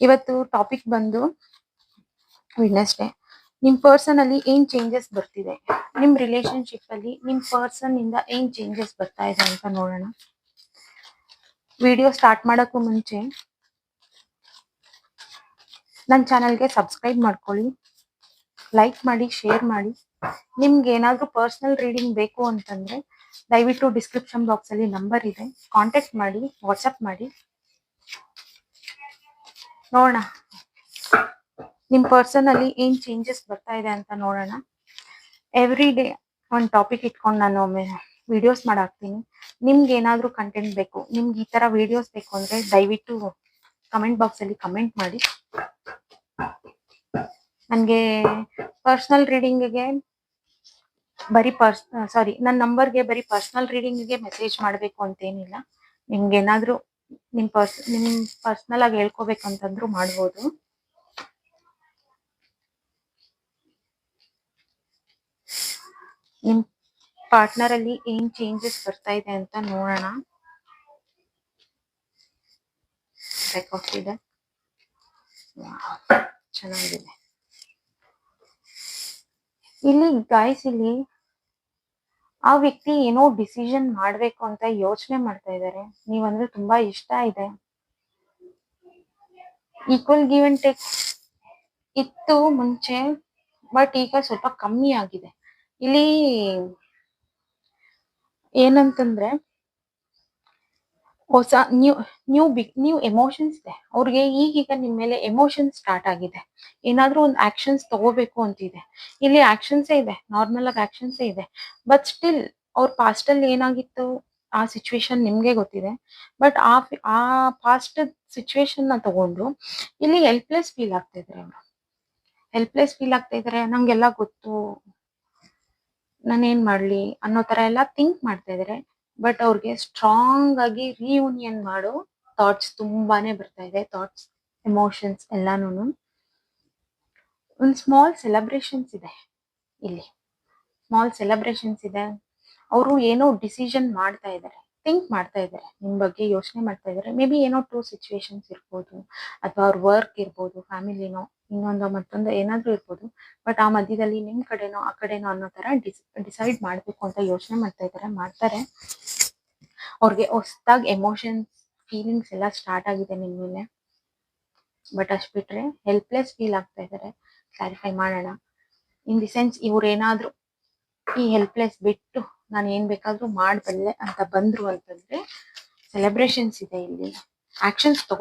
ಇವತ್ತು ಟಾಪಿಕ್ ಬಂದು ವೆಡ್ನೆಸ್ಡೇ. ನಿಮ್ ಪರ್ಸನ್ ಅಲ್ಲಿ ಏನ್ ಚೇಂಜಸ್ ಬರ್ತಿದೆ, ನಿಮ್ ರಿಲೇಶನ್ಶಿಪ್ ಅಲ್ಲಿ ನಿಮ್ ಪರ್ಸನ್ ಇಂದ ಏನ್ ಚೇಂಜಸ್ ಬರ್ತಾ ಇದೆ ಅಂತ ನೋಡೋಣ. ವಿಡಿಯೋ ಸ್ಟಾರ್ಟ್ ಮಾಡಕ್ಕೂ ಮುಂಚೆ ನನ್ನ ಚಾನಲ್ಗೆ ಸಬ್ಸ್ಕ್ರೈಬ್ ಮಾಡ್ಕೊಳ್ಳಿ, ಲೈಕ್ ಮಾಡಿ, ಶೇರ್ ಮಾಡಿ. ನಿಮ್ಗೆ ಏನಾದ್ರೂ ಪರ್ಸನಲ್ ರೀಡಿಂಗ್ ಬೇಕು ಅಂತಂದ್ರೆ ದಯವಿಟ್ಟು ಡಿಸ್ಕ್ರಿಪ್ಷನ್ ಬಾಕ್ಸ್ ಅಲ್ಲಿ ನಂಬರ್ ಇದೆ, ಕಾಂಟ್ಯಾಕ್ಟ್ ಮಾಡಿ, ವಾಟ್ಸಪ್ ಮಾಡಿ. ನೋಡೋಣ ನಿಮ್ ಪರ್ಸನ್ ಅಲ್ಲಿ ಏನ್ ಚೇಂಜಸ್ ಬರ್ತಾ ಇದೆ ಅಂತ ನೋಡೋಣ. ಎವ್ರಿ ಡೇ ಒಂದು ಟಾಪಿಕ್ ಇಟ್ಕೊಂಡು ನಾನು ಒಮ್ಮೆ ವಿಡಿಯೋಸ್ ಮಾಡಾಕ್ತೀನಿ. ನಿಮ್ಗೆ ಏನಾದ್ರೂ ಕಂಟೆಂಟ್ ಬೇಕು, ನಿಮ್ಗೆ ಈ ತರ ವಿಡಿಯೋಸ್ ಬೇಕು ಅಂದ್ರೆ ದಯವಿಟ್ಟು ಕಮೆಂಟ್ ಬಾಕ್ಸ್ ಅಲ್ಲಿ ಕಮೆಂಟ್ ಮಾಡಿ. ನನಗೆ ಪರ್ಸನಲ್ ರೀಡಿಂಗ್ಗೆ ಬರೀ ನನ್ನ ನಂಬರ್ಗೆ ಬರೀ ಪರ್ಸನಲ್ ರೀಡಿಂಗ್ಗೆ ಮೆಸೇಜ್ ಮಾಡಬೇಕು ಅಂತೇನಿಲ್ಲ. ನಿಮ್ಗೆ ಏನಾದ್ರೂ ನಿಮ್ ಪರ್ಸನಲ್ ಆಗಿ ಹೇಳ್ಕೋಬೇಕಂತಂದ್ರೂ ಮಾಡ್ಬೋದು. ನಿಮ್ ಪಾರ್ಟ್ನರ್ ಅಲ್ಲಿ ಏನ್ ಚೇಂಜಸ್ ಬರ್ತಾ ಇದೆ ಅಂತ ನೋಡೋಣ. ಇದೆ ಚೆನ್ನಾಗಿದೆ. ಇಲ್ಲಿ ಗಾಯ್ಸ್, ಇಲ್ಲಿ ಆ ವ್ಯಕ್ತಿ ಏನೋ ಡಿಸಿಷನ್ ಮಾಡ್ಬೇಕು ಅಂತ ಯೋಚನೆ ಮಾಡ್ತಾ ಇದ್ದಾರೆ. ನೀವಂದ್ರೆ ತುಂಬಾ ಇಷ್ಟ ಇದೆ. ಈಕ್ವಲ್ ಗಿವ್ ಅಂಡ್ ಟೇಕ್ ಇತ್ತು ಮುಂಚೆ, ಬಟ್ ಈಗ ಸ್ವಲ್ಪ ಕಮ್ಮಿ ಆಗಿದೆ. ಇಲ್ಲಿ ಏನಂತಂದ್ರೆ ಹೊಸ ನ್ಯೂ ಎಮೋಷನ್ಸ್ ಇದೆ ಅವ್ರಿಗೆ. ಈಗೀಗ ನಿಮ್ ಮೇಲೆ ಎಮೋಷನ್ ಸ್ಟಾರ್ಟ್ ಆಗಿದೆ. ಏನಾದ್ರೂ ಒಂದು ಆಕ್ಷನ್ಸ್ ತಗೋಬೇಕು ಅಂತಿದೆ. ಇಲ್ಲಿ ಆಕ್ಷನ್ಸೇ ಇದೆ, ನಾರ್ಮಲ್ ಆಗಿ ಆಕ್ಷನ್ಸೇ ಇದೆ. ಬಟ್ ಸ್ಟಿಲ್ ಅವ್ರ ಪಾಸ್ಟ್ ಅಲ್ಲಿ ಏನಾಗಿತ್ತು ಆ ಸಿಚುವೇಶನ್ ನಿಮ್ಗೆ ಗೊತ್ತಿದೆ. ಬಟ್ ಆ ಪಾಸ್ಟ್ ಸಿಚುವೇಶನ್ ನ ತಗೊಂಡು ಇಲ್ಲಿ ಹೆಲ್ಪ್ಲೆಸ್ ಫೀಲ್ ಆಗ್ತಾ ಇದಾರೆ. ಅವರು ಹೆಲ್ಪ್ಲೆಸ್ ಫೀಲ್ ಆಗ್ತಾ ಇದಾರೆ. ನಂಗೆಲ್ಲ ಗೊತ್ತು, ನಾನೇನ್ ಮಾಡ್ಲಿ ಅನ್ನೋ ತರ ಎಲ್ಲ ಥಿಂಕ್ ಮಾಡ್ತಾ ಇದಾರೆ. ಬಟ್ ಅವ್ರಿಗೆ ಸ್ಟ್ರಾಂಗ್ ಆಗಿ ರಿಯೂನಿಯನ್ ಮಾಡೋ ಥಾಟ್ಸ್ ತುಂಬಾನೇ ಬರ್ತಾ ಇದೆ. ಥಾಟ್ಸ್, ಎಮೋಷನ್ಸ್ ಎಲ್ಲಾನು. ಒಂದು ಸ್ಮಾಲ್ ಸೆಲೆಬ್ರೇಷನ್ಸ್ ಇದೆ ಇಲ್ಲಿ, ಸ್ಮಾಲ್ ಸೆಲೆಬ್ರೇಷನ್ಸ್ ಇದೆ. ಅವರು ಏನೋ ಡಿಸಿಷನ್ ಮಾಡ್ತಾ ಇದ್ದಾರೆ, ಥಿಂಕ್ ಮಾಡ್ತಾ ಇದ್ದಾರೆ, ನಿಮ್ ಬಗ್ಗೆ ಯೋಚನೆ ಮಾಡ್ತಾ ಇದ್ದಾರೆ. ಮೇ ಬಿ ಏನೋ 2 ಸಿಚುವೇಶನ್ಸ್ ಇರ್ಬೋದು, ಅಥವಾ ಅವ್ರ ವರ್ಕ್ ಇರ್ಬೋದು, ಫ್ಯಾಮಿಲಿನೋ ಇನ್ನೊಂದು ಮತ್ತೊಂದು ಏನಾದ್ರೂ ಇರ್ಬೋದು. ಬಟ್ ಆ ಮಧ್ಯದಲ್ಲಿ ನಿಮ್ ಕಡೆನೋ ಆ ಕಡೆನೋ ಅನ್ನೋ ತರ ಡಿಸೈಡ್ ಮಾಡ್ಬೇಕು ಅಂತ ಯೋಚನೆ ಮಾಡ್ತಾ ಇದ್ದಾರೆ, ಮಾಡ್ತಾರೆ. ಅವ್ರಿಗೆ ಹೊಸದಾಗಿ ಎಮೋಷನ್ಸ್, ಫೀಲಿಂಗ್ಸ್ ಎಲ್ಲ ಸ್ಟಾರ್ಟ್ ಆಗಿದೆ ನಿಮ್ ಮೇಲೆ. ಬಟ್ ಅಷ್ಟ್ ಬಿಟ್ರೆ ಹೆಲ್ಪ್ಲೆಸ್ ಫೀಲ್ ಆಗ್ತಾ ಇದ್ದಾರೆ. ಕ್ಲಾರಿಫೈ ಮಾಡೋಣ. ಇನ್ ದಿ ಸೆನ್ಸ್, ಇವ್ರೇನಾದ್ರೂ ಈ ಹೆಲ್ಪ್ಲೆಸ್ ಬಿಟ್ಟು ನಾನು ಏನ್ ಬೇಕಾದ್ರೂ ಮಾಡಬಲ್ಲೆ ಅಂತ ಬಂದ್ರು ಅಂತಂದ್ರೆ ಸೆಲೆಬ್ರೇಷನ್ಸ್ ಇದೆ. ಇಲ್ಲಿ ಆಕ್ಷನ್ಸ್